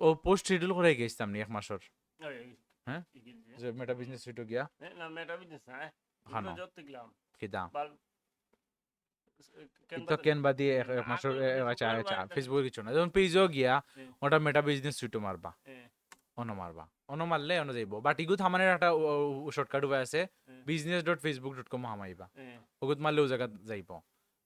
ও post schedule করে গেছিলাম নি এক মাসের ওই হ্যাঁ ইগিল যে যে মেটা বিজনেস সুইট গিয়া না মেটা বিজনেস না হানো এগুলো যত গেলাম কিদা বাল কেন তো কেন বাদি এক মাসের আচ্ছা আচ্ছা ফেসবুকের কিছু না যখন পেজও গিয়া ওটা মেটা বিজনেস সুইটও মারবা অন মারবা অন মারলে অন যাইব বাট ইগু থামানের একটা শর্টকাট উপায় আছে business.facebook.com হামাইবা ওগুত মারলে ও জায়গা যাইব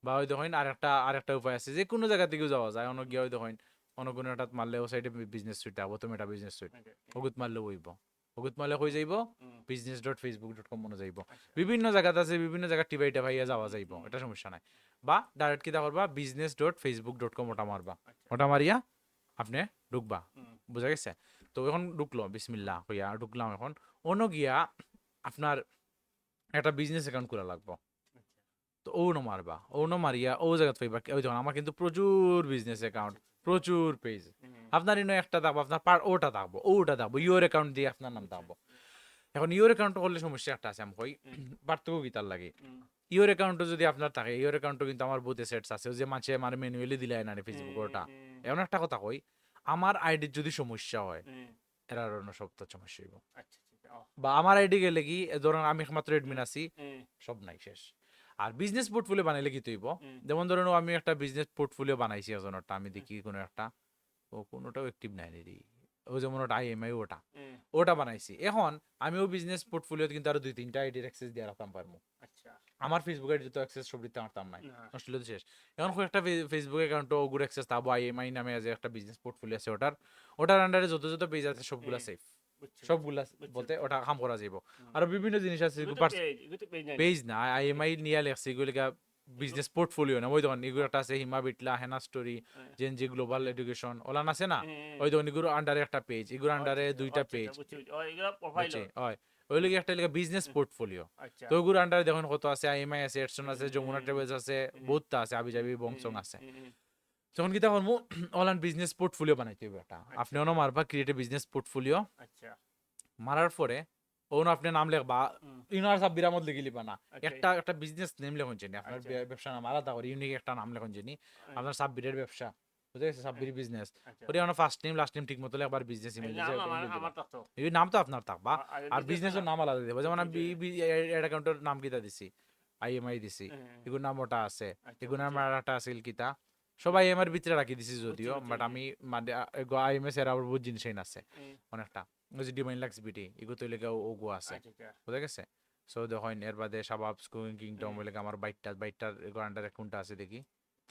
বা ওই দেখেন আরেকটা উপায় আছে যে কোনো জায়গা থেকেও যাওয়া যায় অন গিয়া ওই দেখেন অন্য কোনো একটা মারলে ও সাইডে বিজনেস সুইট আবো তো মেটা বিজনেস সুইট ওগুত মারলে হইব ওগুত মারলে হয়ে যাইব business.facebook.com মনে যাইব বিভিন্ন জায়গাতে আছে বিভিন্ন জায়গা টিবাইটা ভাইয়া যাওয়া যাইব এটা সমস্যা নাই বা ডাইরেক্ট কিতা করবা business.facebook.com ওটা মারবা ওটা মারিয়া আপনি ঢুকবা বুঝা গেছে তো এখন ঢুকলো বিসমিল্লাহ হইয়া ঢুকলাম এখন অন্য গিয়া আপনার একটা বিজনেস অ্যাকাউন্ট খোলা লাগবো তো ও ন মারবা ও ন মারিয়া ও জায়গা পাইবা ওই দেখুন আমার কিন্তু প্রচুর বিজনেস অ্যাকাউন্ট প্রচুর পেজ আপনার ইনো একটা থাকবো আপনার ওটা থাকবো ওটা থাকবো ইউর অ্যাকাউন্ট দিয়ে আপনার নাম থাকবো এখন ইউর অ্যাকাউন্ট করলে সমস্যা একটা আছে আমি কই পার্থক্য কি তার লাগে ইউর অ্যাকাউন্টও যদি আপনার থাকে ইউর অ্যাকাউন্টও কিন্তু আমার বহুত সেটস আছে যে মানুষে আমার ম্যানুয়ালি দিলে না ফেসবুক ওটা এমন একটা কথা কই আমার আইডির যদি সমস্যা হয় এরা সব তো সমস্যা হইব বা আমার আইডি গেলে কি ধরুন আমি একমাত্র এডমিন আছি সব নাই শেষ আর বিজনেস পোর্টফোলিও বানাইলে কি তৈব যেমন ধরুন আমি একটা বিজনেস পোর্টফোলিও বানাইছি একজনটা আমি দেখি কোনো একটা ও কোনোটাও অ্যাক্টিভ নাই রে ও যেমন ওটা আইএমআই ওটা ওটা বানাইছি এখন আমিও বিজনেস পোর্টফোলিওতে কিন্তু আরো 2-3টা আইডির অ্যাক্সেস দিয়ে রাখতাম পারবো আমার ফেসবুক আইডি তো অ্যাক্সেস সব দিতে পারতাম নাই নষ্ট হলে তো শেষ এখন একটা ফেসবুক অ্যাকাউন্ট ওগুলো অ্যাক্সেস তাবো আইএমআই নামে যে একটা বিজনেস পোর্টফোলিও আছে ওটার আন্ডারে যত যত পেজ আছে সবগুলা সেফ সবগুলা বলতে ওটা কাম করা যাইব আর বিভিন্ন জিনিস আছে পেজ না আইএমআই নিয়ে লেখছি এগুলো বিজনেস পোর্টফোলিও না ওই দোকান এগুলো একটা আছে হিমা বিটলা হেনা স্টোরি জেনজি গ্লোবাল এডুকেশন ওলা আছে না ওই দোকান এগুলো আন্ডারে একটা পেজ এগুলো আন্ডারে 2টা পেজ হয় ওই লগে একটা লেগে বিজনেস পোর্টফোলিও তো ওগুলো আন্ডারে দেখুন কত আছে আইএমআই আছে এডসন আছে যমুনা ট্রাভেলস আছে বহুতটা আছে আবিজাবি বংসং আছে যখন কিতা করবো অনলাইন বিজনেস পোর্টফোলিও বানাইতে হবে একটা আপনি অন মারবা ক্রিয়েট বিজনেস পোর্টফোলিও মারার পরে ওন আপনি নাম লেখবা ইউনার সাব বিরামত লিখে লিবা না একটা বিজনেস নেম লেখন জানি আপনার ব্যবসা নাম আলাদা করে ইউনিক একটা নাম লেখন জানি আপনার সাব্বিরের ব্যবসা বুঝে গেছে সাব্বির বিজনেস ওরে আমার ফার্স্ট নেম লাস্ট নেম ঠিক মতো একবার বিজনেস ইমেল এই নাম তো আপনার থাকবা আর বিজনেসের নাম আলাদা দেবো যেমন আমি এড অ্যাকাউন্টের নাম কিতা দিছি আইএমআই দিছি এগুলোর নাম ওটা আছে এগুলোর নাম একটা আছিল কিতা সবাই আমার ভিতরে রাখি দিছি যদিও বাট আমি মানে আইএমএস এর আবার বহুত জিনিস আছে অনেকটা ওই যে ডিমাইন লাক্স বিটি এগো তো লেগে ওগো আছে বুঝা গেছে সো দেখেন এর বাদে শাবাব স্কুইং কিংডম বলে আমার বাইকটার এগো আন্ডার অ্যাকাউন্ট আছে দেখি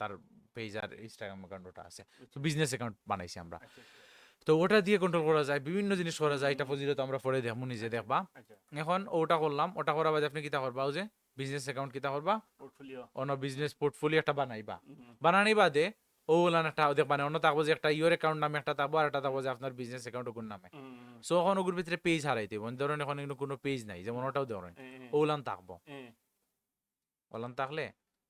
তার পেজ আর ইনস্টাগ্রাম অ্যাকাউন্টটা আছে তো বিজনেস অ্যাকাউন্ট বানাইছি আমরা তো ওটা দিয়ে কন্ট্রোল করা যায় বিভিন্ন জিনিস করা যায় এটা ফজিলত আমরা পরে দেখবো নিজে দেখবা এখন ওটা করলাম ওটা করার বাদে আপনি কিতা করবা যে বিজনেস অ্যাকাউন্ট কিতা করবা অন্য বিজনেস পোর্টফোলিও একটা বানাইবা বানানি বাদে ওগুলান একটা দেখবানে অন্য থাকবো যে একটা ইউর অ্যাকাউন্ট নামে একটা থাকবো আর একটা থাকবো যে আপনার বিজনেস অ্যাকাউন্ট ওগুর নামে সো এখন ওগুর ভিতরে পেজ হারাইতে ধরেন এখন কোনো পেজ নাই যেমন ওটাও ধরেন ওগুলান থাকবো ওলান থাকলে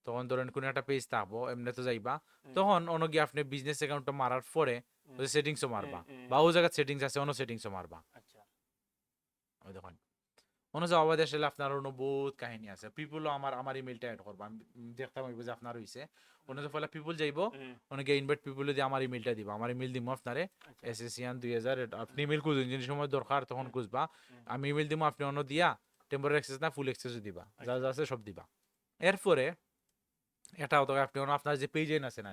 তখন ধরেন কোনো একটা পেজ থাকবো এমনি তো যাইবা তখন অন্য গিয়ে আপনি বিজনেস অ্যাকাউন্টটা মারার পরে সেটিংসও মারবা বা ও জায়গায় সেটিংস আছে অন্য সেটিংসও মারবা ওই দেখুন অন্য যাওয়া আসলে আপনার অন্য বহুত কাহিনী আছে পিপুলও আমার ইমেলটা অ্যাড করবো আমি দেখতাম যে আপনার হয়েছে অন্য যে ফলে পিপুল যাইব অনেকে ইনভাইট পিপুল দিয়ে আমার ইমেলটা দিব আমার ইমেল দিব আপনারে এসএসিয়ান 2000 আপনি ইমেল খুঁজুন যে সময় দরকার তখন খুঁজবা আমি ইমেল দিব আপনি অন্য দিয়া টেম্পোরারি অ্যাক্সেস না ফুল অ্যাক্সেসও দিবা যা যা আছে সব দিবা এরপরে এটা হতো আপনি আপনার যে পেজে আছে না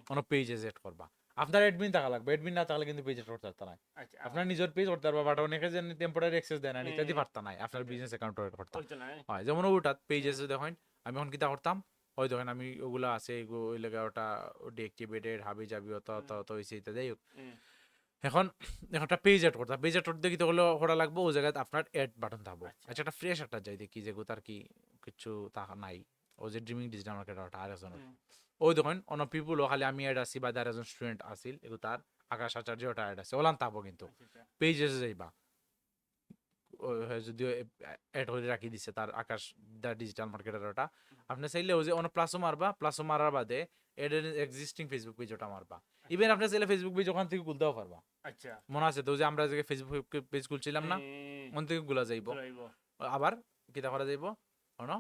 কোনো পেজে সেট করবা আপনার অ্যাডমিন থাকা লাগবে অ্যাডমিন না থাকলে কিন্তু পেজে করতে পারতা না আপনার নিজের পেজ করতে পারবা বাট অনেকে যে টেম্পোরারি অ্যাক্সেস দেয় না ইত্যাদি পারতা না আপনার বিজনেস অ্যাকাউন্ট করতে হয় যেমন ওটা পেজে দেখেন আমি এখন কিতা করতাম ওই দেখেন আমি ওগুলো আছে ওই লেগে ওটা ডিঅ্যাক্টিভেটেড হাবি যাবি অত অত হয়েছে ইত্যাদি যাই হোক এখন একটা পেজ অ্যাড করতাম পেজ অ্যাড করতে কি হলো করা লাগবে ওই জায়গায় আপনার অ্যাড বাটন থাকবো আচ্ছা একটা ফ্রেশ একটা যাই দেখি যে তার কি কিছু তা নাই ও যে ড্রিমিং ডিজিটাল মার্কেটার ওটা আর একজন ওই দেখুন অন্য পিপুলও খালি আমি অ্যাড আছি বা তার একজন স্টুডেন্ট আসিল এগুলো তার আকাশ আচার্য ওটা অ্যাড আছে ওলান থাকবো কিন্তু পেজে যাইবা যদিও অ্যাড করে রাখি দিছে তার আকাশ দা ডিজিটাল মার্কেটার ওটা আপনি চাইলে ওই যে অন্য প্লাসও মারবা প্লাসও মারার বাদে এড এক্সিস্টিং ফেসবুক পেজ ওটা মারবা ইভেন আপনি চাইলে ফেসবুক পেজ ওখান থেকে খুলতেও পারবা মনে আছে তো যে আমরা যে ফেসবুক পেজ খুলছিলাম না ওখান থেকে গুলা যাইব আবার কিতা করা যাইব on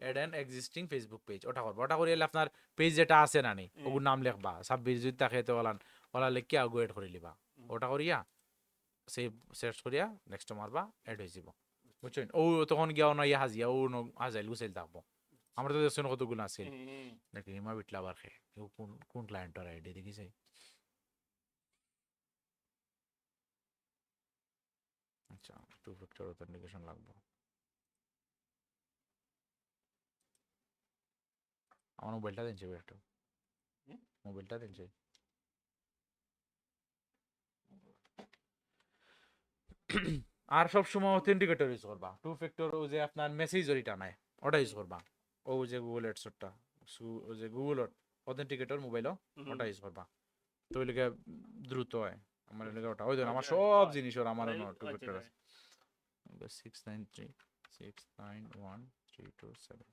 add an existing Facebook page ওটা করবো ওটা করে আপনার পেজ যেটা আছে না নি ওগুর নাম লিখবা 26 যদি থাকে তো ওলা লিখে আগু এড করে লিবা ওটা করিয়া সেভ সার্চ করিয়া নেক্সট মারবা এড হয়ে যাব বুঝছেন ও তখন গিয়া না ইয়া হাজিয়া ও হাজাইল গুছাইল থাকবো আমরা তো দেখছেন কতগুলো আছে নাকি হিমা বিটলা আবার খে কেউ কোন কোন ক্লায়েন্টের আইডি দেখিছে আচ্ছা টু ফ্যাক্টর অথেন্টিকেশন লাগবে আমার মোবাইলটা দিন চাই একটু মোবাইলটা দিন চাই আর সব সময় অথেন্টিকেটর ইউজ করবা টু ফ্যাক্টর ও যে আপনার মেসেজ ওইটা নাই ওটা ইউজ করবা ও যে গুগল এডসটা ও যে গুগল অথেন্টিকেটর মোবাইল ওটা ইউজ করবা তো ওই লিগে দ্রুত হয় আমার লিগে ওটা ওই আমার সব জিনিস ওর আমার টু ফ্যাক্টর আছে 693691327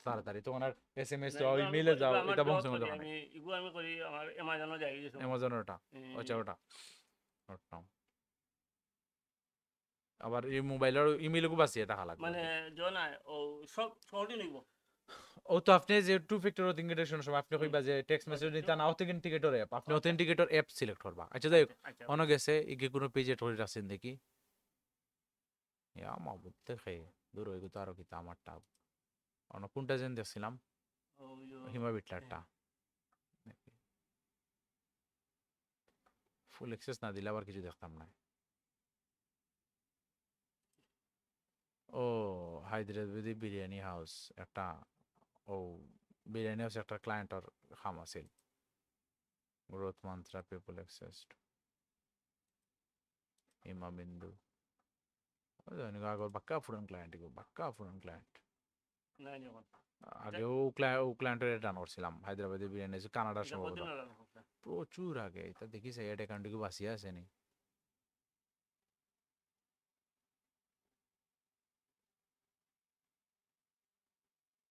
তাড়াতাড়ি তোমার এসএমএস তো ইমেইলে যাও এটা বংশ মধ্যে আমি ইগু আমি করি আমার অ্যামাজনও যাই গেছে অ্যামাজন ওটা আচ্ছা ওটা ওটা আবার এই মোবাইলের ইমেইলও বাসি এটা হালাক মানে জনা ও সব সহজে নিব ও তো আপনি যে টু ফ্যাক্টর অথেন্টিকেশন সময় আপনি কইবা যে টেক্সট মেসেজ দিতা না অথেন্টিকেটর অ্যাপ আপনি অথেন্টিকেটর অ্যাপ সিলেক্ট করবা আচ্ছা যাই অন গেছে ইগে কোনো পেজে ধরে রাখছেন দেখি ইয়া মাবুদ দেখে দূর হয়ে গেতো আরো কিতা আমারটা অন কোনটা যেন দেখছিলাম হিমা বিটলারটা ফুল অ্যাক্সেস না দিলে আবার কিছু দেখতাম না ও হায়দ্রাবাদি বিরিয়ানি হাউস একটা ও বিরিয়ানি হাউস একটা ক্লায়েন্টর খাম আছিল গ্রোথ মন্ত্রা পিপল অ্যাক্সেস হিমা বিন্দু আগর বাক্কা ফুরান ক্লায়েন্ট না যখন আগেও ও ক্লায়েন্টের ডান করছিলাম হায়দ্রাবাদি বিরিয়ানি কানাডার সম্ভবত প্রচুর আগে এটা দেখিস এড অ্যাকাউন্টে কি বাসিয়া আছে নি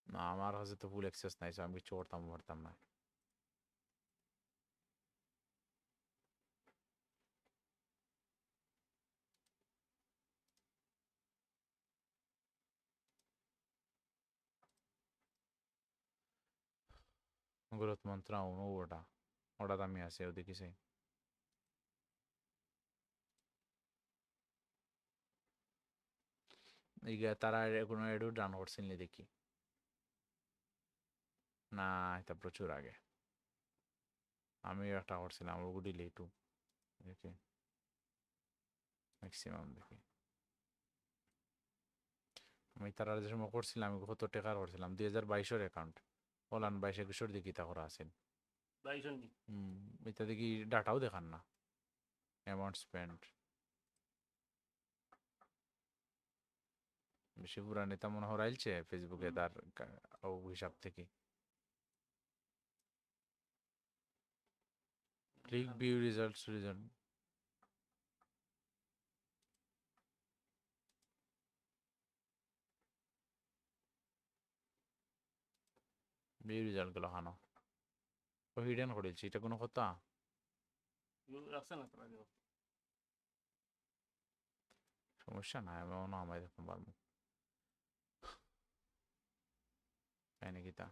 না আমার কাছে তো ফুল অ্যাক্সেস নাই আমি কিছু করতাম পারতাম না গ্রোথ মন্ত্রা ওটা ওটা আমি আছে ও দেখিস ইগা তারা কোনো এডু ডান করছিল দেখি না এটা প্রচুর আগে আমি একটা করছিলাম ওগুলি লেটু দেখি ম্যাক্সিমাম দেখি আমি তারা যে সময় করছিলাম আমি কত টাকার করছিলাম 2022-এর অ্যাকাউন্ট ওলান 22-21-এর দিকে তা করা আছে এটা দেখি ডাটাও দেখান না অ্যামাউন্ট স্পেন্ড বেশি পুরা নেতা মনে হয় আইলছে ফেসবুকে তার হিসাব থেকে click view results reason view result গুলো খানো ও হিডেন করেছি এটা কোনো কথা সমস্যা নাই আমি অন্য আমায় দেখতে পারবো তাই নাকি তা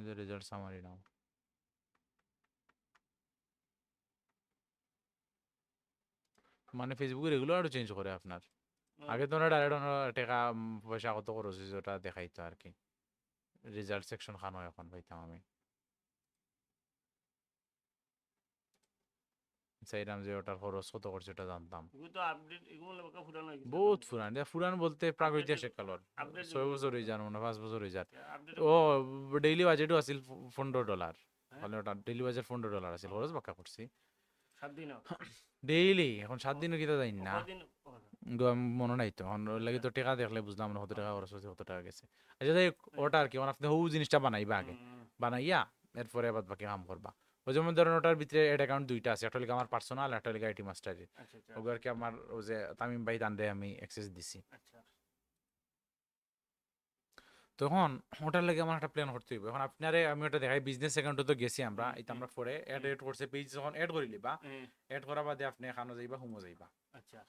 the result summary now মানে ফেসবুকে রেগুলার আরো চেঞ্জ করে আপনার আগে তো না ডাইরেক্ট টাকা পয়সা কত খরচ হয়েছে ওটা দেখাইতো আর কি রেজাল্ট সেকশন খানো এখন পাইতাম আমি চাইলাম যে ওটার খরচ কত করছে ওটা জানতাম বহুত ফুরান ফুরান বলতে প্রাগৈতিহাসিক কালর 6 বছর হয়ে যান মানে 5 বছর হয়ে যান ও ডেইলি বাজেটও আছিল $15 মানে ওটা ডেইলি বাজেট $15 আছিল খরচ বাক্কা করছি 7 দিন ডেইলি এখন 7 দিনও কিতা যাই না মনে নাই তো এখন লাগে তো টাকা দেখলে বুঝলাম না কত টাকা খরচ হয়েছে কত টাকা গেছে আচ্ছা যাই ওটা আর কি আপনি হৌ জিনিসটা বানাইবা আগে বানাইয়া এরপরে আবার বাকি কাম করবা ওই যেমন ধরেন ওটার ভিতরে এড অ্যাকাউন্ট দুইটা আছে একটা লিখে আমার পার্সোনাল একটা লিখে আইটি মাস্টারের ওগুলো কি আমার ওই যে তামিম ভাই দান দেয় আমি অ্যাক্সেস দিছি তখন ওটার লাগে আমার একটা প্ল্যান করতে হইব এখন আপনারে আমি ওটা দেখাই বিজনেস অ্যাকাউন্টে তো গেছি আমরা এটা আমরা পরে অ্যাড করছে পেজ যখন অ্যাড করিলি বা অ্যাড করা বাদে আপনি এখানে যাইবা হুমো যাইবা আচ্ছা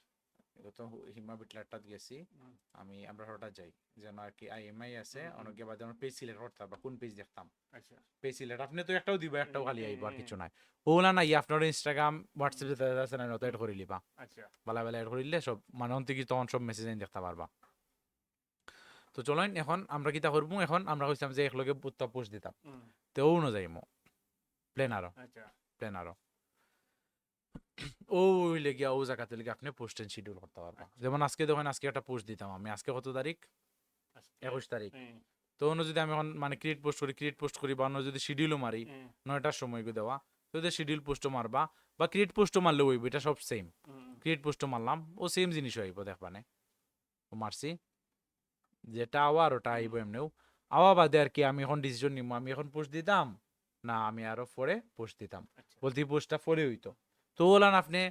গত হিমা বিটলারটাত গেছি হুম। আমি আমরা হঠাৎ যাই যেন আর কি আইএমআই আছে অনেকে বাদে আমরা পেজ সিলেক্ট করতে পারবা কোন পেজ দেখতাম আচ্ছা পেজ সিলেক্ট আপনি তো একটাও দিবা একটাও খালি আইব আর হুম। কিছু নাই ওলা নাই আপনার ইনস্টাগ্রাম হোয়াটসঅ্যাপ যেটা আছে না নত এড করে লিবা আচ্ছা বালা বেলা এড করিলে সব মানে অন্তে কি তখন সব মেসেজ আইন দেখতে পারবা তো চলেন এখন আমরা কিতা করবো এখন আমরা কইছিলাম যে একলগে বুত্তা পোস্ট দিতাম হুম। তো ও অনুযায়ী প্লেন আরো আচ্ছা প্লেন আরো ও লেগিয়া ও জায়গাতে লেগে আপনি পোস্ট শিডিউল করতে পারবা আচ্ছা। যেমন আজকে দেখেন আজকে একটা পোস্ট দিতাম আমি আজকে কত তারিখ আজকে 21 তারিখ হুম, তো অন্য যদি আমি এখন মানে ক্রিয়েট পোস্ট করি বা অন্য যদি শিডিউলও মারি হুম, 9টার সময় দেওয়া তো ওদের শিডিউল পোস্টও মারবা বা ক্রিয়েট পোস্টও মারলে হইব এটা সব সেম হুম, ক্রিয়েট পোস্টও মারলাম ও সেম জিনিস হইব দেখবানে ও মারছি যেটা আওয়ার ওটা আইব এমনিও আওয়া বাদে আর কি আমি এখন ডিসিশন নিব আমি এখন পোস্ট দিতাম না আমি আরো পরে পোস্ট দিতাম আচ্ছা বলতে পোস্টটা পরে হইতো তো ওলান আপনি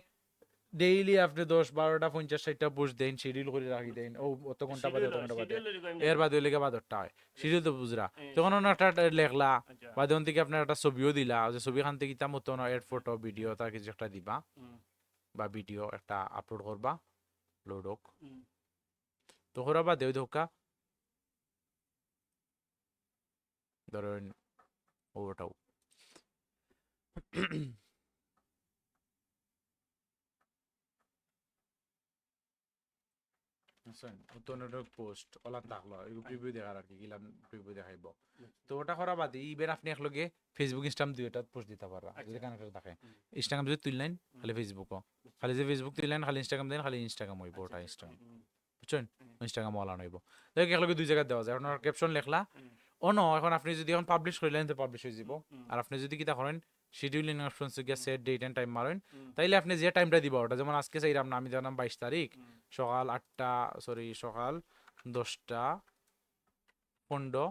ডেইলি আপনি 10 12টা 50 60টা পোস্ট দেন শিডিউল করে রাখি দেন ও অত ঘন্টা বাদে অত ঘন্টা বাদে এর বাদে লেগে বাদরটা হয় শিডিউল তো বুঝরা তখন অন্য একটা লেখলা আচ্ছা বা যখন থেকে আপনার একটা ছবিও দিলা যে ছবিখান থেকে ইতা মতন এড ফটো ভিডিও তার কিছু একটা দিবা হুম, বা ভিডিও একটা আপলোড করবা লোড হোক হুম, তো করা বাদে ওই ধোকা ধরেন ওটাও পোস্ট ওলা থাকলো এগুলো প্রিভিউ দেখার আর কি গিলাম প্রিভিউ দেখাইব তো ওটা করা বাদে ইবেন আপনি একলগে ফেসবুক ইনস্টাগ্রাম দুইটা পোস্ট দিতে পারবা যদি কানেক্টেড থাকে ইনস্টাগ্রাম যদি তুললেন খালি ফেসবুকও খালি যে ফেসবুক তুললেন খালি ইনস্টাগ্রাম দেন খালি ইনস্টাগ্রাম হইব ওটা ইনস্টাগ্রাম বুঝছেন ইনস্টাগ্রাম ওলা নইব দেখ একলগে দুই জায়গায় দেওয়া যায় আপনার ক্যাপশন লেখলা ও ন এখন আপনি যদি এখন পাবলিশ করলেন তো পাবলিশ হয়ে যাব আর আপনি যদি কিতা করেন শিডিউলিং অপশন গিয়া সেট ডেট এন্ড টাইম মারেন তাইলে আপনি যে টাইমটা দিবা ওটা যেমন আজকে চাইলাম না আমি জানাম 22 তারিখ সকাল 8টা সরি সকাল 10টা 15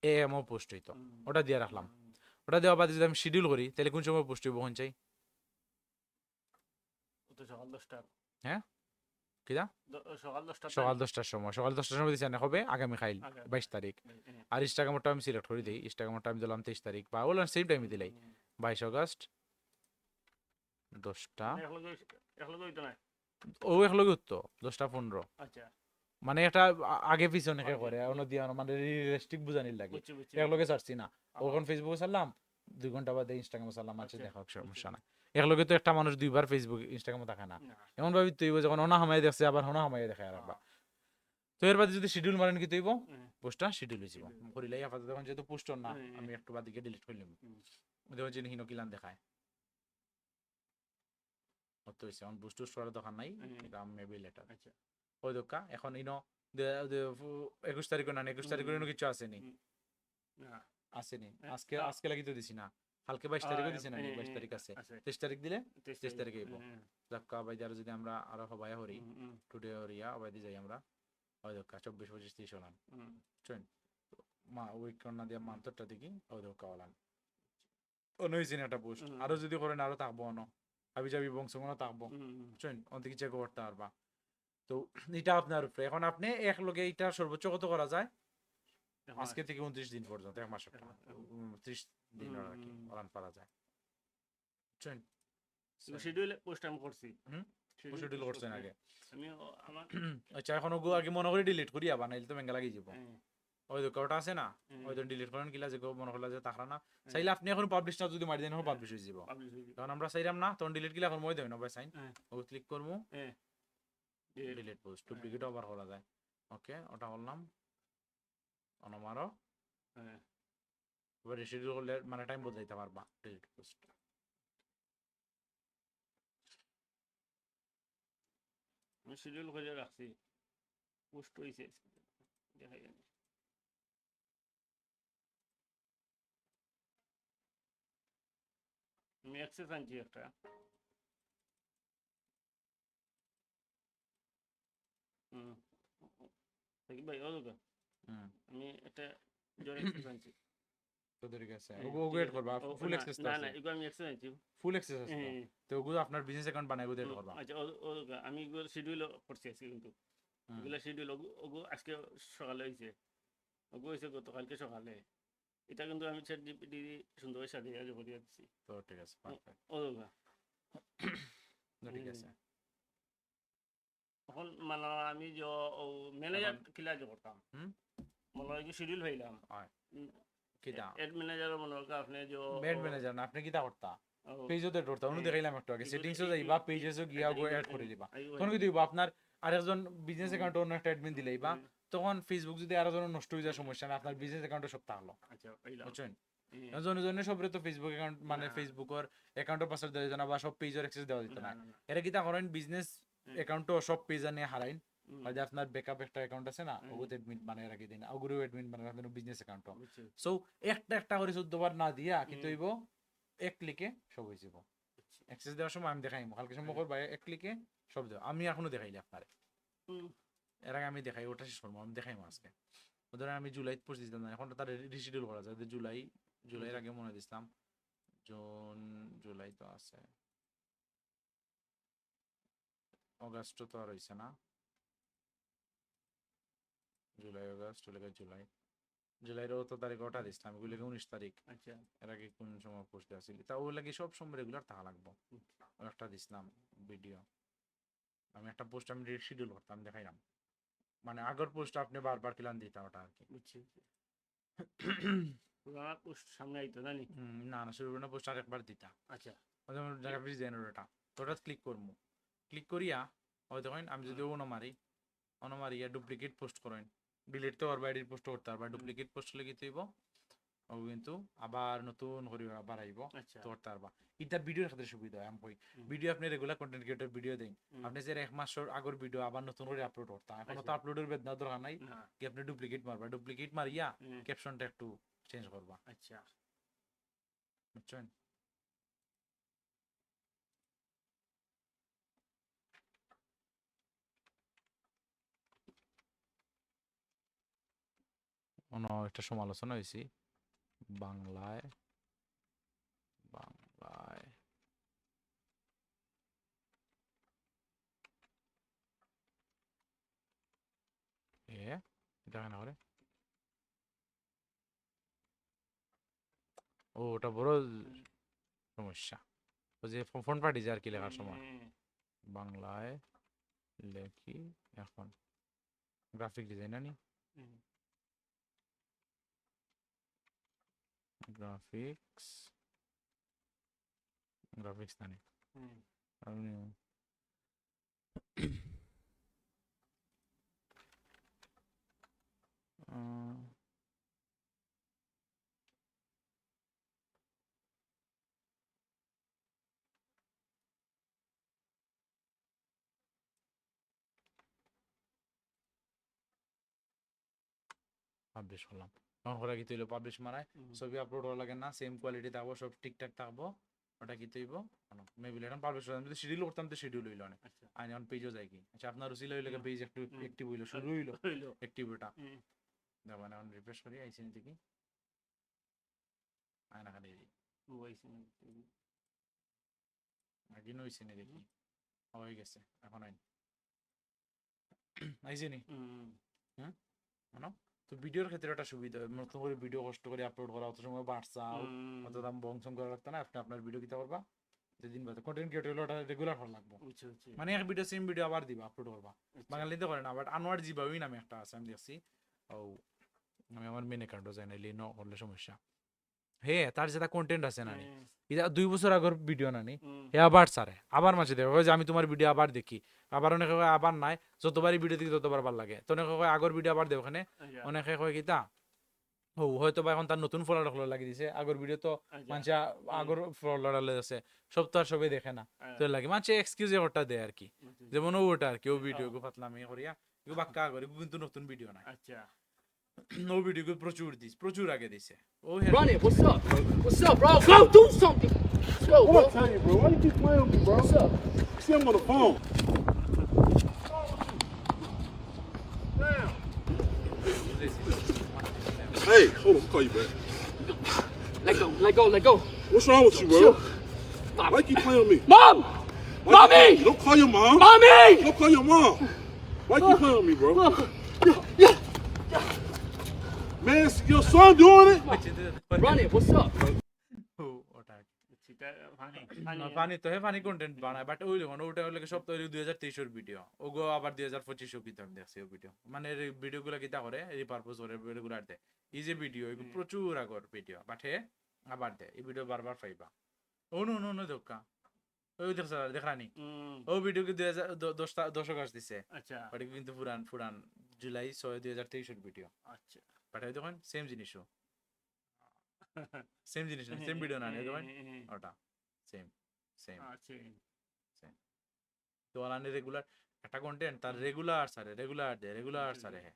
AM ও পোস্ট হইতো ওটা দিয়ে রাখলাম ওটা দেওয়া বাদে যদি আমি শিডিউল করি তাহলে কোন সময় পোস্ট হইব কোন চাই সকাল 10টা হ্যাঁ কিটা সকাল 10টা সকাল 10টার সময় সকাল 10টার সময় দিচ্ছি না হবে আগামী খাইল 22 তারিখ আর ইনস্টাগ্রামটা আমি সিলেক্ট করে দিই ইনস্টাগ্রামটা আমি দিলাম 23 তারিখ বা ওলা সেম টাইমে দিলাই 22 আগস্ট 10টা একলগে হইতো না ও একলগে উঠতো 10টা 15 আচ্ছা মানে একটা আগে পিছনে করে অন্য দিয়ে মানে রিয়েলিস্টিক বুঝানির লাগে বুঝছি বুঝছি একলগে ছাড়ছি না ওখান ফেসবুকে ছাড়লাম 2 ঘন্টা বাদে ইনস্টাগ্রামে ছাড়লাম আছে দেখা সমস্যা নাই একলগে তো একটা মানুষ দুইবার ফেসবুক ইনস্টাগ্রামে থাকে না না এমন ভাবে তুই যখন অনা হামাই দেখছে আবার হনা হামাই দেখে আর একবার তো এর বাদে যদি শিডিউল মারেন কি তুইব পোস্টটা শিডিউল হইছিল করিলাই আপাতত যখন যেহেতু পোস্টর না আমি একটু বাদিকে ডিলিট করলাম দেখুন যে হিনো কিলান দেখায় অত হইছে অন বুস্ট টুস্ট করার দরকার নাই এটা মেবি লেটার আচ্ছা ওই দোকা এখন ইনো 21 তারিখ না 21 তারিখের কিছু আসেনি না আসেনি আজকে আজকে লাগি তো দিছি না কালকে 22 তারিখও দিছি না 22 তারিখ আছে 23 তারিখ দিলে 23 তারিখে আইব যাক্কা ভাই যারা যদি আমরা আরো হবাই হরি টুডে হরিয়া আবার দি যাই আমরা ওই দোকা 24 25 30 হলাম চুন মা উইক কর্না দিয়া মান্তরটা দেখি ওই দোকা হলাম অনইছিন একটা পোস্ট আরো যদি করেন আরো থাকবো অন হাবি যাবি বংশগণ থাকবো চুন অন্তিকে চেক করতে পারবা তো এটা আপনার উপরে এখন আপনি এক লগে এটা সর্বোচ্চ কত করা যায় আজকে থেকে 29 দিন পর্যন্ত এক মাস 30 দিন আর কি অরান পারা যায় চুন শিডিউল পোস্ট আমি করছি শিডিউল করছেন আগে আমি আমার আচ্ছা এখন ওগো আগে মনে করে ডিলিট করি আবার নাইলে তো মেঙ্গা লাগি যাব ওই তো কটা আছে না ওই তো ডিলিট করেন কিলা যে মনে করলা যে তাকরা না চাইলে আপনি এখন পাবলিশ না যদি মারি দেন এখন পাবলিশ হয়ে যাব তখন আমরা চাইলাম না তখন ডিলিট কিলা এখন মই দেব না ভাই সাইন ও ক্লিক করবো ডিলিট পোস্ট ডুপ্লিকেট ওভার করা যায় ওকে ওটা করলাম অনমারো এবার রিশিডিউল করলে মানে টাইম বদলাইতে পারবা ডিলিট পোস্ট আমি শিডিউল করে রাখছি পোস্ট হইছে দেখাই জানি আমি অ্যাক্সেস আনছি একটা দেখি ভাই ওকে আমি একটা জোর অ্যাক্সেস আনছি তো ঠিক আছে ওগো ওয়েট করবা ফুল অ্যাক্সেস না না এগুলো আমি অ্যাক্সেস আনছি ফুল অ্যাক্সেস আছে তো ওগো আপনার বিজনেস অ্যাকাউন্ট বানাইবো দেট করবা আচ্ছা ওকে আমি এগুলো শিডিউল করছি আজকে কিন্তু এগুলো শিডিউল ওগো আজকে সকালে হয়েছে ওগো হয়েছে গতকালকে সকালে এটা কিন্তু আমি চ্যাট জিপিটি সুন্দর সাজিয়ে করে দিচ্ছি তো ঠিক আছে পারফেক্ট ওকে ঠিক আছে এখন মানে আমি যে ম্যানেজার কিলা যে করতাম হুম? মনে হয় শিডিউল হইলাম হয় কিতা এড ম্যানেজার মনে হয় আপনি যে ব্যান্ড ম্যানেজার না আপনি কিতা করতা ও, পেজও তো করতা অনু হ্যাঁ। দেখাইলাম একটু আগে এগুলো- সেটিংসও এই- যাইবা এই- পেজেসও গিয়া গো অ্যাড করে দিবা আইও, তখন কি দিব আপনার আরেকজন বিজনেস অ্যাকাউন্ট অন্য একটা অ্যাডমিন দিলেই বা হুম। তখন ফেসবুক যদি আরো জন নষ্ট হয়ে যায় সমস্যা না আপনার বিজনেস অ্যাকাউন্টে সব থাকলো আচ্ছা হইলাম বুঝছেন হ্যাঁ। জনে জনে সবরে তো ফেসবুক অ্যাকাউন্ট মানে না। ফেসবুকের অ্যাকাউন্টের পাসওয়ার্ড দেওয়া যেত না বা সব পেজের অ্যাক্সেস দেওয়া যেত না না, না, না। এরা কিতা করেন বিজনেস হুম। অ্যাকাউন্টও সব পেজে নিয়ে হারাইন হুম, হয়তো আপনার ব্যাকআপ একটা অ্যাকাউন্ট আছে না হুম। ওগুলো অ্যাডমিন বানায় রাখি দিন ওগুলো অ্যাডমিন বানায় রাখেন বিজনেস অ্যাকাউন্টও বুঝছি, বুঝছি, সো একটা একটা করে 14 বার না দিয়া কিন্তু হুম। হইব এক ক্লিকে সব হয়ে যাব বুঝছি। অ্যাক্সেস দেওয়ার সময় আমি দেখাইম কালকে সময় করবা এক ক্লিকে সব দেব আমি এখনো দেখাইলি আপনারে হুম, এর আগে আমি দেখাই ওটা শেষ করবো আমি দেখাইম আজকে ধরেন আমি জুলাইতে পোস্ট দিতাম না এখন তো তার রিশিডিউল করা যায় যে জুলাইয়ের আগে মনে দিছিলাম জুন জুলাই তো আছে অগাস্ট তো আর হইছে না জুলাই অগাস্ট জুলাইয়ের তো তারিখ ওটা দিছিলাম এগুলোকে 19 তারিখ আচ্ছা এর আগে কোন সময় পোস্ট আসছিল তা ওই লাগি সব সময় রেগুলার থাকা লাগবো হুম। ও একটা দিছিলাম ভিডিও আমি একটা পোস্ট আমি শিডিউল করতাম দেখাইলাম মানে আগের পোস্ট আপনি বারবার কিলান দিতাম ওটা আর কি বুঝছি পুরানা পোস্ট সামনে আইতো জানি না না শুরু পোস্ট আর একবার দিতাম আচ্ছা যেমন জায়গা ফিস দেন ওটা তো ওটা ক্লিক করবো ক্লিক করিয়া হয়তো আমি যদি অন মারিয়া ডুপ্লিকেট পোস্ট করেন ডিলিট তো আর বাইরের পোস্ট করতে পারবা ডুপ্লিকেট পোস্ট হলে কি হইব ও কিন্তু আবার নতুন করে আবার আইব আচ্ছা তো করতে পারবা এটা ভিডিওর ক্ষেত্রে সুবিধা হয় আমি কই ভিডিও আপনি রেগুলার কন্টেন্ট ক্রিয়েটর ভিডিও দেন আপনি যে এক মাস আগর ভিডিও আবার নতুন করে আপলোড করতে এখন তো আচ্ছা। আপলোডের বেদনা দরকার নাই না কি আপনি ডুপ্লিকেট মারিয়া হুম, ক্যাপশনটা একটু চেঞ্জ করবা আচ্ছা বুঝছেন একটা সমালোচনা হয়েছি বাংলায় বাংলায় এটা কেন করে ও ওটা বড় সমস্যা ও যে ফোন পার্টি যে আর কি লেখার সময় হ্যাঁ, বাংলায় লেখি এখন গ্রাফিক ডিজাইনার নি হুম, গ্রাফিক্স না নি হুম, আমি পাবলিশ করলাম তখন ওরা কি তৈল পাবলিশ মারায় হুম, ছবি আপলোড হওয়া লাগে না সেম কোয়ালিটি থাকবো সব ঠিকঠাক থাকবো ওটা কি তৈব মেবি এখন পাবলিশ করলাম যদি শিডিউল করতাম তো শিডিউল হইলো অনেক আচ্ছা আইন এখন পেজও যায় কি আচ্ছা আপনার রুচি হইলে পেজ একটু হুম। অ্যাক্টিভ হইলো শুরু হইলো হইলো অ্যাক্টিভ ওটা হুম, দেখো এখন রিফ্রেশ করি আইসি নিতে কি আয়না খালি ও আইছে না, আগে নইছে নি দেখি হয়ে গেছে এখন আইন আইসি নি হুম, জানো তো ভিডিওর ক্ষেত্রে একটা সুবিধা নতুন করে ভিডিও কষ্ট করে আপলোড করা অত সময় বাড়ছাও হুম, অত দাম বংশম করা লাগতো না আপনি আপনার ভিডিও কিতা করবা যেদিন বাদে কন্টেন্ট ক্রিয়েটর হলো ওটা রেগুলার হওয়া লাগবে বুঝছি, বুঝছি, মানে এক ভিডিও সেম ভিডিও আবার দিবা আপলোড করবা আচ্ছা, বাঙালিতে করে না বাট আনোয়ার জিবা ওই নামে একটা আছে আমি দেখছি ও আমি আমার মেন অ্যাকাউন্টও যাই না ন করলে সমস্যা হে তার যেটা কন্টেন্ট আছে না হ্যাঁ, এটা 2 বছর আগের ভিডিও নানি হুম, হে আবার সারে আবার মাঝে দেখো যে আমি তোমার ভিডিও আবার দেখি আবার অনেকে কয় আবার নাই যতবারই ভিডিও দেখি ততবার ভালো লাগে তো অনেকে কয় আগর ভিডিও আবার দেখ ওখানে আচ্ছা, অনেকে কয় কিতা ও হয়তো বা এখন তার নতুন ফলোয়ার লাগিয়ে দিছে আগর ভিডিও তো আচ্ছা, মানুষ আগর ফলোয়ার আছে সব তো আর সবাই দেখে না তো লাগে মানুষ এক্সকিউজ ওটা দেয় আর কি বুঝছি, যেমন ও ওটা আর কি ও ভিডিও গো পাতলামি করিয়া গো বাক্কা করে কিন্তু নতুন ভিডিও নাই আচ্ছা, ও ভিডিও গো প্রচুর আগে দিছে ও Run it. What's up? What's up, bro? Go do something. Let's go, What bro. I tell you, bro? Why you keep playing with me, bro? What's up? See, I'm on the phone. Hey, hold on, I'll call you back. Let go. What's wrong with you, bro? Chill. Why you keep playing with me? Mom! Why you Mommy! Don't call your mom. Mommy! Don't call your mom. Why you keep playing with me, bro? Yeah. Man, your son doing it? Run it. What's up? ও ওটা আর কি। এটা funny funny funny তো হে funny content বানায় but ওই দেখুন ওটা হলো সব তো 2023 ভিডিও ওগো আবার 2025 কি আমি দেখছি ও ভিডিও মানে ভিডিও গুলো কিতা করে রিপারপোজ করে রেগুলার দেয় এই যে ভিডিও এগুলো প্রচুর আগর ভিডিও বাট হে আবার দেয় এই ভিডিও বারবার পাইবা ও নো নো নো দোকা ওই দেখছ দেখানি ও ভিডিও কি 2010 আস দিছে আচ্ছা বাট কিন্তু পুরান পুরান জুলাই 6 2023 ভিডিও আচ্ছা বাট এই দেখুন সেম জিনিসও সেম জিনিস না সেম ভিডিও না এই দেখুন ওটা সেম সেম আচ্ছা তো আলানি রেগুলার একটা কন্টেন্ট তার রেগুলার সারে রেগুলার সারে হ্যাঁ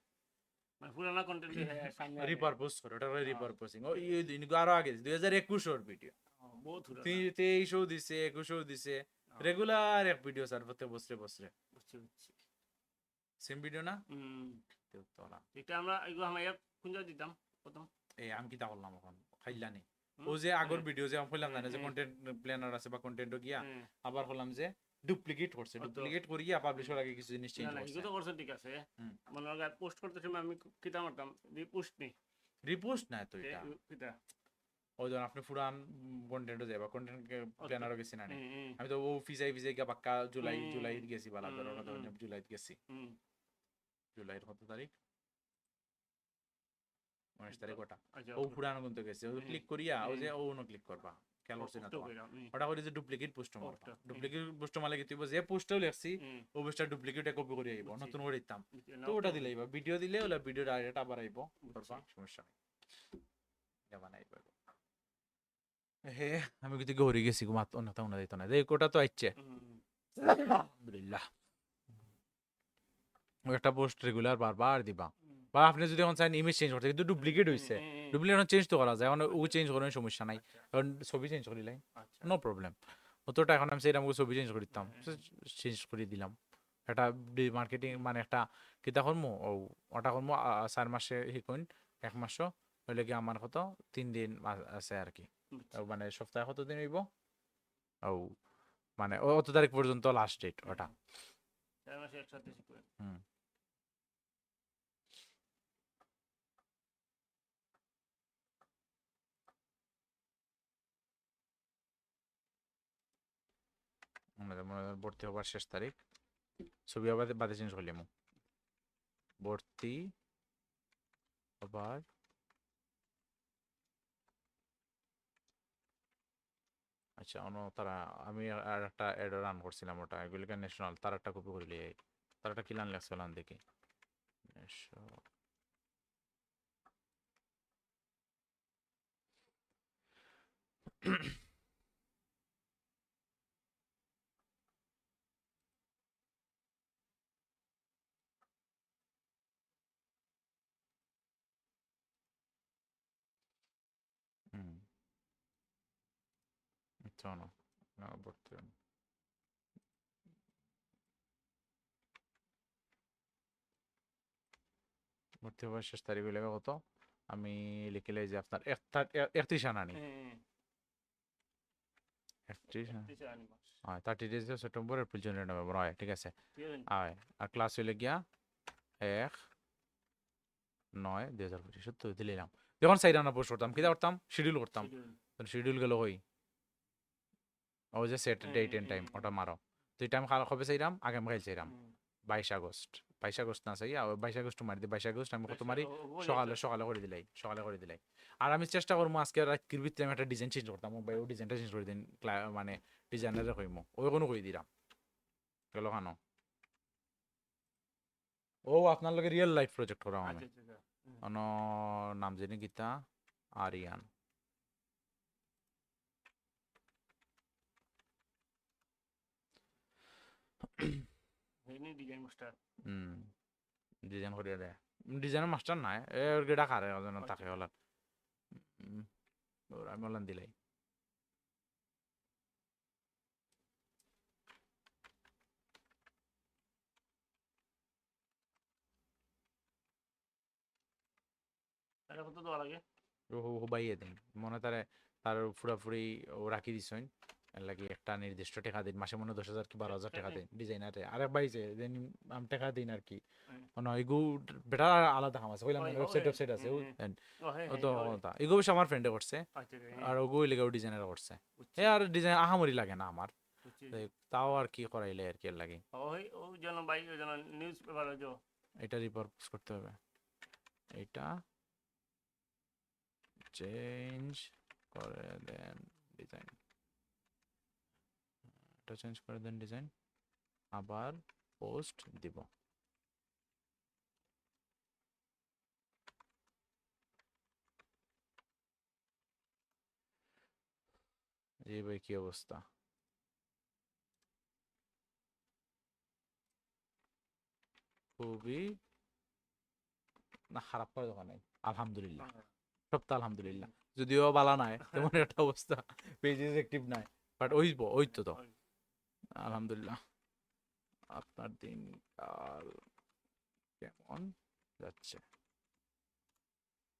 মানে পুরানা কন্টেন্ট সামনে রিপারপোজ করে ওটা রিপারপোজিং ও এই দিন আরো আগে 2021 এর ভিডিও বহুত পুরানা 23 দিছে 21 দিছে রেগুলার এক ভিডিও স্যার প্রত্যেক বছরে বছরে বুঝছি বুঝছি সেম ভিডিও না হুম তো তোলা এটা আমরা এগুলো আমরা খুঁজে দিতাম প্রথম এই আমি কি তা করলাম এখন খাইলানি ও যে আগর ভিডিও যে আমি কইলাম না যে কন্টেন্ট প্ল্যানার আছে বা কন্টেন্ট গিয়া আবার বললাম যে ডুপ্লিকেট করছে ডুপ্লিকেট করিয়া পাবলিশার আগে কিছু জিনিস চেঞ্জ না করছে এগুলো তো করছেন ঠিক আছে হুম। মনে হয় পোস্ট করতে সময় আমি কিতা মারতাম রিপোস্ট নেই রিপোস্ট না তো এটা কিতা ওই যখন আপনি পুরান কন্টেন্টও যাবা কন্টেন্ট প্ল্যানারও গেছি না নি। হুম আমি তো ও ফিজাই গিয়া বাক্কা জুলাই গেছি বালা ধরো কথা জুলাই গেছি হুম জুলাইয়ের কত তারিখ 19 তারিখ ওটা আচ্ছা ও পুরানো কিন্তু গেছে ও ক্লিক করিয়া ও যে ও নো ক্লিক করবা খেয়াল করছি না তো ওটা করে যে ডুপ্লিকেট পোস্ট মারবা ডুপ্লিকেট পোস্ট মারলে কি তুই যে পোস্টও লেখছি ও পোস্টটা ডুপ্লিকেটে কপি করে আইব নতুন করে দিতাম তো ওটা দিলেই বা ভিডিও দিলে ওলা ভিডিও ডাইরেক্ট আবার আইব করবা সমস্যা নাই যাবা নাই পারবো হে আমি কিন্তু গহরি গেছি গো মাত্র না তাও না দিত না এই কোটা তো আইছে আলহামদুলিল্লাহ ও একটা পোস্ট রেগুলার বারবার দিবা বা আপনি যদি এখন চান ইমেজ চেঞ্জ করতে কিন্তু ডুপ্লিকেট হইছে ডুপ্লিকেট চেঞ্জ তো করা যায় এখন ও চেঞ্জ করার সমস্যা নাই কারণ ছবি চেঞ্জ করিলাই নো প্রবলেম অতটা এখন আমি সেটা আমাকে ছবি চেঞ্জ করে দিতাম চেঞ্জ করে দিলাম একটা মার্কেটিং মানে একটা কিতা করবো ও ওটা করবো 4 মাসে শিখুন 1 মাসও হইলে কি আমার কত 3 দিন আছে আর কি মানে সপ্তাহে কত দিন হইব ও মানে অত তারিখ পর্যন্ত লাস্ট ডেট ওটা একসাথে শিখবে হুম মনে মনে ভর্তি হবার শেষ তারিখ ছবি আবার বাদে চেঞ্জ করলাম ভর্তি আবার আচ্ছা অন্য তারা আমি আর একটা অ্যাড রান করছিলাম ওটা এগুলিকে ন্যাশনাল তার একটা কপি করলি তার একটা কিলান লাগছিলাম দেখি হুম আচ্ছা না ভর্তি ভর্তি হবার শেষ তারিখ হইলে কত আমি লিখিলে যে আপনার 31 আনানি 30 days September April June November হয় ঠিক আছে হয় আর ক্লাস হইলে গিয়া 1/9/2025 তো দিলাম যখন সাইড আনা পোস্ট করতাম কিটা করতাম শিডিউল করতাম শিডিউল গেল হই ও যে সেট ডেট এন্ড টাইম ওটা মারো তো এটা আমি খারাপ হবে চাইরাম আগামী কাল চাইরাম 22 আগস্ট না চাই 22 আগস্ট মারি দিই 22 আগস্ট আমি কত মারি সকালে করে দিলাই আর আমি চেষ্টা করবো আজকে রাতের ভিতরে আমি একটা ডিজাইন চেঞ্জ করতাম ভাই ও ডিজাইনটা চেঞ্জ করে দিন মানে ডিজাইনারে কইমো ওই কোনো কই দিলাম গেল কেন ও আপনার লগে রিয়েল লাইফ প্রজেক্ট করা আমি অন নাম জানি গীতা আরিয়ান ডিজাইন করিয়া দেয় ডিজাইনের মাস্টার নাই এর গেটা খারে ওজন তাকে হলার আমি হলান দিলাই তাহলে কত দেওয়া লাগে বাইয়ে দিন মনে তারে তার ফুরাফুরি ও রাখি দিছইন এর লাগি একটা নির্দিষ্ট টাকা দিন, মাসে মনে 10,000 কি 12,000 টাকা দিন ডিজাইনারে, আরেক বাইছে দেন আমি টাকা দিন আর কি। এগু বেটা আলাদা কাম আছে, কইলাম ওয়েবসাইট আছে ও তো কথা এগু বেশ আমার ফ্রেন্ডে করছে, আর ওগু লেগে ডিজাইনার করছে। এ আর ডিজাইন আহামরি লাগে না আমার, তাও আর কি করাইলে আর কি এর লাগে। ওই ও যেন ভাই ও যেন নিউজ পেপার যে এটা রিপোর্ট করতে হবে, এটা চেঞ্জ করে দেন ডিজাইন, এটা চেঞ্জ করে দেন ডিজাইন, আবার পোস্ট দিব। এই ভাই কি অবস্থা, খুবই না খারাপ করে দোকানে, আলহামদুলিল্লাহ সব তো আলহামদুলিল্লাহ, যদিও বালা নাই তেমন একটা অবস্থা, পেজেস অ্যাক্টিভ নাই, বাট ওই তো তো আলহামদুলিল্লাহ। আপনার দিন কাল কেমন যাচ্ছে?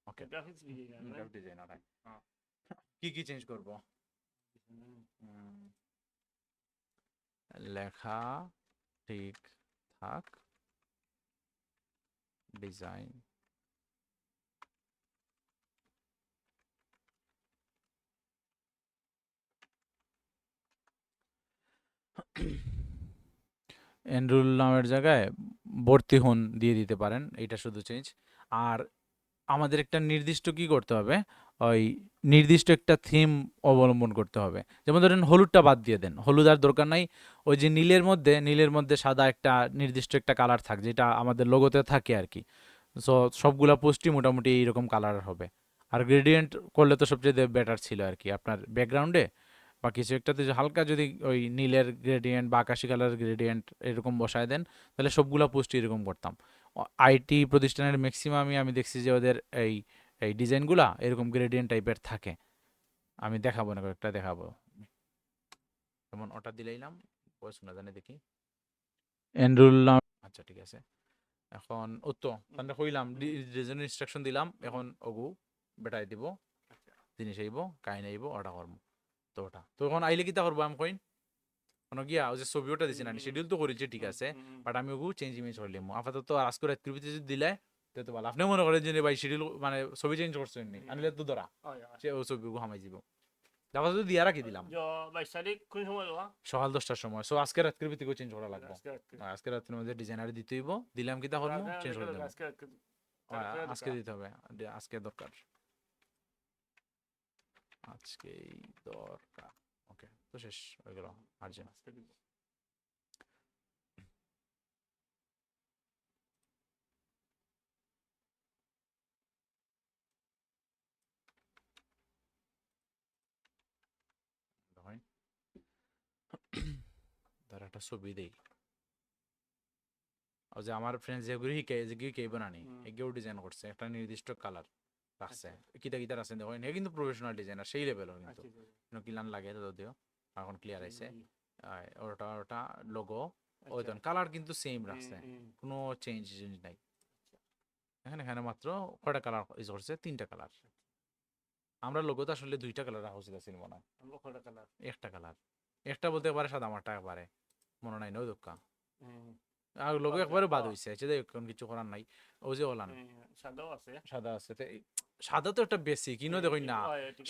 ওকে গ্রাফিক্স ডিজাইনার কি কি চেঞ্জ করব? লেখা ঠিক থাক, ডিজাইন এনরোল নামের জায়গায় ভর্তি হন দিয়ে দিতে পারেন, এইটা শুধু চেঞ্জ। আর আমাদের একটা নির্দিষ্ট কি করতে হবে, ওই নির্দিষ্ট একটা থিম অবলম্বন করতে হবে। যেমন ধরেন হলুদটা বাদ দিয়ে দেন, হলুদ আর দরকার নাই, ওই যে নীলের মধ্যে সাদা একটা নির্দিষ্ট একটা কালার থাক, যেটা আমাদের লোগোতে থাকে আর কি। সো সবগুলা পোস্টই মোটামুটি এইরকম কালার হবে। আর গ্রেডিয়েন্ট করলে তো সবচেয়ে বেটার ছিল আর কি, আপনার ব্যাকগ্রাউন্ডে বা কিছু একটাতে হালকা যদি ওই নীলের গ্রেডিয়েন্ট বা আকাশি কালারের গ্রেডিয়েন্ট এরকম বসায় দেন, তাহলে সবগুলা পোস্টই এরকম করতাম। আইটি প্রতিষ্ঠানের ম্যাক্সিমামই আমি দেখছি যে ওদের এই এই ডিজাইনগুলা এরকম গ্রেডিয়েন্ট টাইপের থাকে। আমি দেখাবো না, কয়েকটা দেখাবো, যেমন ওটা দিলাইলাম, শোনা জানে দেখি এনরোল নাম, আচ্ছা ঠিক আছে। এখন ও তো তাহলে কইলাম ডিজাইন ইনস্ট্রাকশন দিলাম, এখন ওগু বেটাই দিব, জিনিস আইব কাহিনী আইব, ওটা করবো। তো ওটা তো এখন আইলে কিতা করবো আমি কইন, কোনো গিয়া ওই যে ছবি ওটা দিছি না, শিডিউল তো করেছি ঠিক আছে, বাট আমি ওগু চেঞ্জ ইমেজ করলাম আপাতত। আর আজকে রাত কৃপি যদি দিলে তো ভালো, আপনি মনে করেন যে ভাই শিডিউল মানে ছবি চেঞ্জ করছেন নি, আনলে তো ধরা সে ও ছবি হামাই যাব, আপাতত দিয়া রাখি দিলাম 22 তারিখ কোন সময় দেওয়া? সকাল 10টার সময়। সো আজকে রাত কৃপি কেউ চেঞ্জ করা লাগবে, আজকে রাতের মধ্যে ডিজাইনার দিতে হইব, দিলাম কিতা করবো চেঞ্জ করে দেবো, আজকে দিতে হবে, আজকে দরকার, আজকেই দরকার। ওকে তো শেষ হয়ে গেল আর্জেন্ট। ধর একটা ছবি দেই, ও যে আমার ফ্রেন্ড যেগুলো শিখে বানানি এগুলো ডিজাইন করছে, একটা নির্দিষ্ট কালার রাখছে, কিতা কিতা আছে দেখো, এ কিন্তু প্রফেশনাল ডিজাইনার সেই লেভেলের, কিন্তু কিলান লাগে যদিও এখন ক্লিয়ার আইছে। ওটা লোগো ওই কালার কিন্তু সেম রাখছে, কোনো চেঞ্জ নাই। এখানে মাত্র কয়টা কালার ইউজ করছে, 3টা কালার। আমরা লোগোতে আসলে 2টা কালার রাখা উচিত আছে মনে হয়, একটা কালার, একটা বলতে পারে সাদা মাটা একবারে মনে নাই নয় দোকা, আর লোগো একবারে বাদ হইছে, সেটা কোন কিছু করার নাই। ও যে ওলান সাদা আছে, সাদা তো একটা বেসিক কিনো দেখুন না,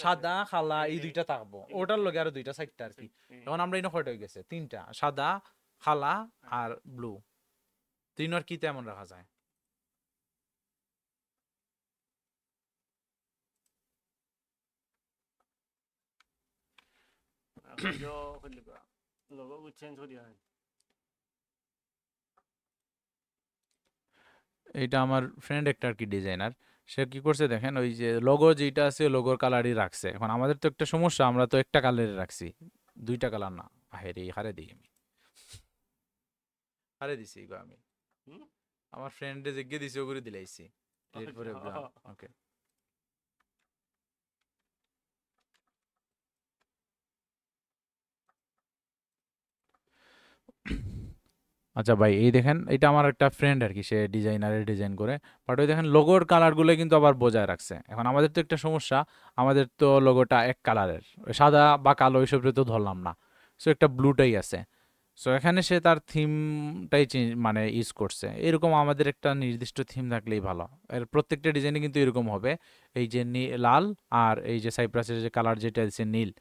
সাদা খালা এই 2টা থাকবো, ওটার লগে আরো 2টা 4টা আর কি। এখন আমরা ইনো কয়টা হয়ে গেছে, 3টা, সাদা খালা আর ব্লু, 3 আর কি তেমন রাখা যায়। এইটা আমার ফ্রেন্ড একটা আর কি ডিজাইনার, সে কি করছে দেখেন, ওই যে লোগো যেটা আছে লোগোর কালারই রাখছে। এখন আমাদের তো একটা সমস্যা, আমরা তো একটা কালারে রাখছি, 2টা কালার না, আহেরে হারে দিই আমি, হারে দিছি গো আমি, আমার ফ্রেন্ডে যে দিছি ওগুলো দিলাইছি এরপরে। ওকে আচ্ছা ভাই, এই দেখেন এটা আমার একটা ফ্রেন্ড আর কি, সে ডিজাইনারের ডিজাইন করে, বাট ওই দেখেন লোগোর কালারগুলো কিন্তু আবার বজায় রাখছে। এখন আমাদের তো একটা সমস্যা, আমাদের তো লোগোটা এক কালারের, সাদা বা কালো এইসব তো ধরলাম না, সো একটা ব্লুটাই আছে। সো এখানে সে তার থিমটাই চেঞ্জ মানে ইউজ করছে। এরকম আমাদের একটা নির্দিষ্ট থিম থাকলেই ভালো। এর প্রত্যেকটা ডিজাইনে কিন্তু এরকম হবে, এই যে লাল আর এই যে সাইপ্রাসের যে কালার যেটা আছে নীল,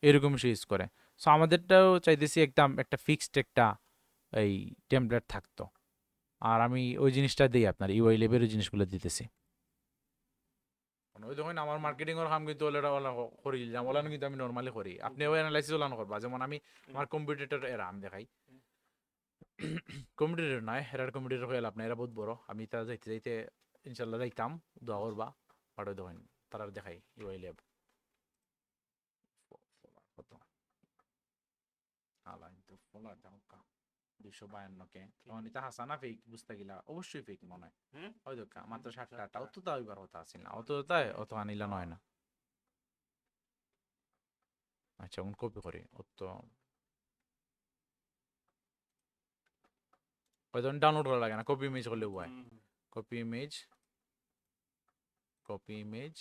এরকম সে ইউজ করে। সো আমাদেরটাও চাইতেছি একদম একটা ফিক্সড একটা এই টেমপ্লেট থাকতো। আর আমি ওই জিনিসটা দিই আপনার ইউআই লেভেলের জিনিসগুলো দিতেছি। ওই দেখুন আমার মার্কেটিং এর কাম কিন্তু ওলা ওলা করি যাম, ওলা কিন্তু আমি নরমালি করি। আপনি ওই অ্যানালাইসিস ওলা করবা, যেমন আমি আমার কম্পিটিটর এরা আমি দেখাই। কম্পিটিটর নয়, এরার কম্পিটিটর হয়ে লাভ নাই, এরা বহুত বড়। আমি তারা যাইতে যাইতে ইনশাল্লাহ যাইতাম, দোয়া করবা। বাট ওই দেখুন তারা দেখাই ইউআই লেভ কত আলা কিন্তু ফলোয়ার দেখো 252 কে। তখন এটা হাসানা ফেক বুঝতে গেলা, অবশ্যই ফেক মনে হয়। ওই তো মাত্র 60টা, অত তো ওইবার কথা আসিল না, অত তাই অত আনিলা নয় না। আচ্ছা এখন কপি করি, অত ওই ধরুন ডাউনলোড করা লাগে না, কপি ইমেজ করলে হয়। কপি ইমেজ, কপি ইমেজ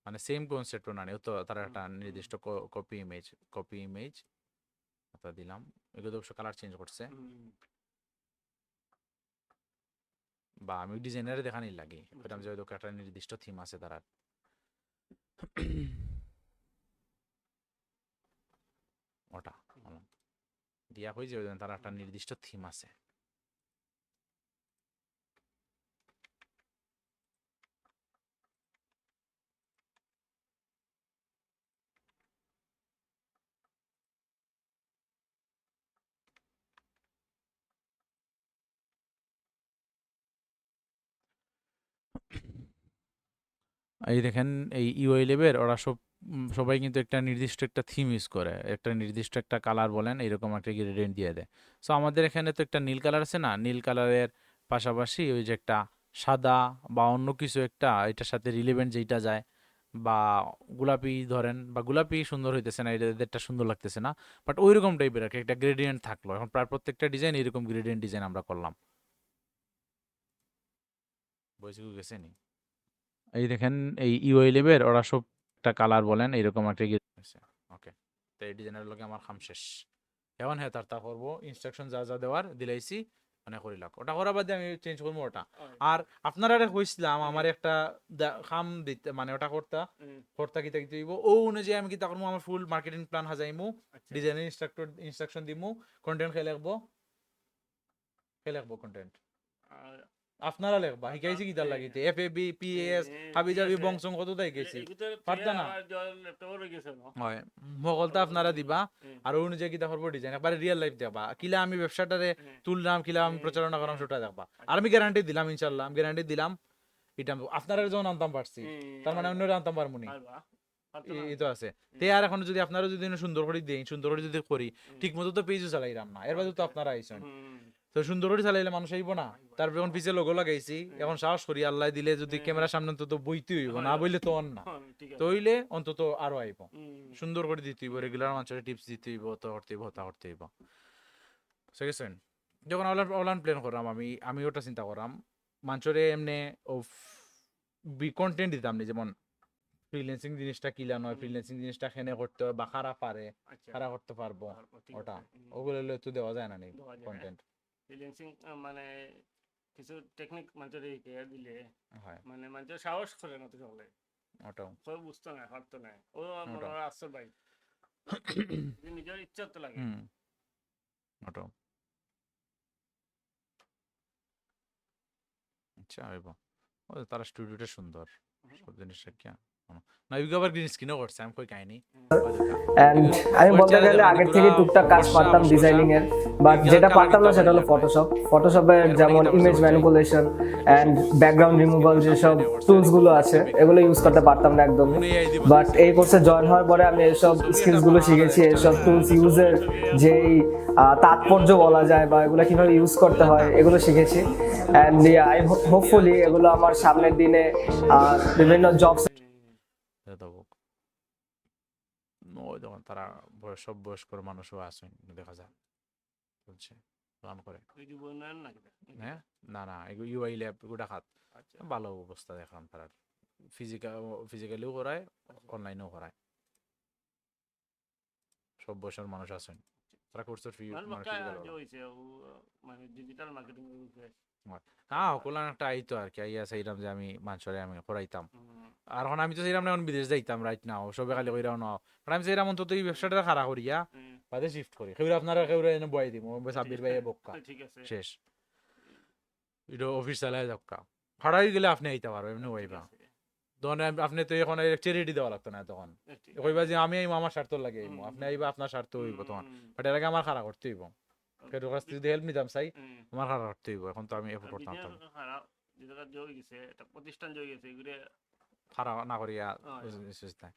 মানে সেম কনসেপ্ট না, তো তারা একটা নির্দিষ্ট কপি ইমেজ, কপি ইমেজ এটা দিলাম। এগুলো অবশ্য কালার চেঞ্জ করছে, বা আমি ডিজাইনারে দেখানি লাগে এরকম যে একটা নির্দিষ্ট থিম আছে তারা। ওটা দিয়া হয়ে যাবে, তারা একটা নির্দিষ্ট থিম আছে। এই দেখেন এই ইউআই লেভের ওরা সবাই কিন্তু একটা নির্দিষ্ট একটা থিম ইউজ করে, একটা নির্দিষ্ট একটা কালার বলেন এরকম একটা গ্রেডিয়েন্ট দিয়ে দেয়। সো আমাদের এখানে তো একটা নীল কালার আছে না, নীল কালারের পাশাপাশি ওই যে একটা সাদা বা অন্য কিছু একটা এটার সাথে রিলেভেন্ট যেটা যায়, বা গোলাপি ধরেন, বা গোলাপি সুন্দর হইতেছে না, এদেরটা সুন্দর লাগতেছে না, বাট ওইরকম টাইপের একটা গ্রেডিয়েন্ট থাকলো। এখন প্রায় প্রত্যেকটা ডিজাইন এরকম গ্রেডিয়েন্ট ডিজাইন আমরা করলাম। বুঝে গেছে নি? এই দেখেন এই ইউআই লেভের ওরা সব একটা কালার বলেন এরকম একটা ওকে। তো এই ডিজাইনের লগে আমার কাম শেষ। এখন হ্যাঁ তার করবো ইনস্ট্রাকশন যা যা দেওয়ার দিলাইছি, মানে করিলাম। ওটা করার বাদে আমি চেঞ্জ করবো ওটা। আর আপনারা কইছিলাম আমার একটা কাম দিতে, মানে ওটা করতা কিতা কিতা দিব, ও অনুযায়ী আমি কিতা করবো, আমার ফুল মার্কেটিং প্ল্যান হাজাইমু, ডিজাইনের ইনস্ট্রাকশন দিমু, কন্টেন্ট খেয়ে লিখবো কন্টেন্ট আপনারা লেখবা। শিকাইছি কি তার লাগিতে FAB PAS হাবি যাবি বংশং কত তাই গেছি পারতা না হয় মগলটা আপনারা দিবা। আর অনুযায়ী কিতা করবো ডিজাইন একবারে রিয়েল লাইফ দেখবা, কিলা আমি ব্যবসাটারে তুললাম, কিলা আমি প্রচারণা করলাম সেটা দেখবা। আর আমি গ্যারান্টি দিলাম, ইনশাল্লাহ আমি গ্যারান্টি দিলাম এটা আপনারা যখন আনতাম পারছি, তার মানে অন্যরা আনতাম পারবো নি, এই তো আছে। তে আর এখন যদি আপনারা যদি সুন্দর করে দেই, সুন্দর করে যদি করি, ঠিক মতো তো পেজও চালাইলাম না, এর বাদে তো আপনারা আইসেন, তো সুন্দর করে চালাইলে মানুষ আইব না। তারপর এখন পিছে লোগো লাগাইছি, এখন সাহস করি আল্লাহ দিলে যদি ক্যামেরার সামনে তো বইতে হইব, না বইলে তো অন না, তো হইলে অন্তত আরো আইব, সুন্দর করে দিতে হইব, রেগুলার মানুষের টিপস দিতে হইব, তো করতে হইব, তা করতে হইব। বুঝছেন? যখন অনলাইন প্ল্যান করলাম আমি ওটা চিন্তা করলাম মানুষের এমনি কন্টেন্ট দিতাম নি, যেমন ফ্রিল্যান্সিং জিনিসটা কিলা নয়, ফ্রিল্যান্সিং জিনিসটা খেনে করতে হয় বা খারাপ পারে, খারাপ করতে পারবো, ওটা ওগুলো তো দেওয়া যায় না নি কন্টেন্ট। ফ্রিল্যান্সিং মানে কিছু টেকনিক মানুষের দিলে মানে মানুষের সাহস করে না তো চলে, ওটাও সব বুঝতো না, হারতো না, ও মনে আসছে ভাই নিজের ইচ্ছা তো লাগে। ওটাও আচ্ছা হইব। তারা স্টুডিওটা সুন্দর, সব জিনিসটা কি না আবার গ্রিন স্ক্রিনও করছে, আমি কই কাহিনী। এন্ড আমি বলতে গেলে আগের থেকে টুকটাক কাজ পারতাম ডিজাইনিং এর, বাট যেটা পারতাম না সেটা হলো ফটোশপের যেমন image manipulation and background removal যেসব টুলস গুলো আছে এগুলো ইউজ করতে পারতাম না একদমই। বাট এই কোর্সে জয়েন হওয়ার পরে আমি এইসব স্কিলস গুলো শিখেছি, এইসব টুলস ইউজের যেই তাৎপর্য বলা যায় বা এগুলো কিভাবে ইউজ করতে হয় এগুলো শিখেছি। এন্ড আই হোপফুলি এগুলো আমার সামনের দিনে বিভিন্ন জবস তারা সব বয়স্ক মানুষও আসেন দেখা যায়। চলছে রান করে ওই যুব উন্নয়ন না কিনা? হ্যাঁ না না এগুলো ইউআই ল্যাব এগুলো খাত আচ্ছা ভালো অবস্থা দেখান তার ফিজিক্যালিও করায় অনলাইনেও করায় সব বয়সের মানুষ আছেন তারা কোর্সের ফি মানে মানে বাক্কা physical যে ওরা। হইছে ও মানে ডিজিটাল মার্কেটিং এর হ্যাঁ ওগুলো একটা আইতো আর কি আইয়া চাইলাম যে আমি মানুষরে আমি করাইতাম আর এখন আমি তো চাইলাম না এখন বিদেশ যাইতাম রাইট নাও সবে খালি কইরাও না কারণ আমি চাইলাম অন্তত এই ব্যবসাটা খাড়া করিয়া বাদে শিফট করি কেউ আপনারা কেউ এনে বয়াই দিব সাব্বির ভাই বক্কা ঠিক আছে শেষ এটা অফিস চালায় যাক্কা ভাড়াই গেলে আপনি আইতে পারো এমনি ঠিক ওইবা আছে। তখন আপনি তো এখন চেরিটি দেওয়া লাগতো না তখন ঠিক কইবা যে আমি আইমু আমার স্বার্থ লাগে আইমু আপনি আইবা আপনার স্বার্থ হইব তখন বাট এর আগে আমার খাড়া করতে হইব কেউ কাছ থেকে যদি হেল্প নিতাম চাই আমার খাড়া করতে হইব এখন তো আমি এফোর্ট করতাম না। বিজনেস খারাপ যে জায়গা জয় গেছে একটা প্রতিষ্ঠান জয় গেছে এগুলো খাড়া না করিয়া হ্যাঁ। বুঝিস না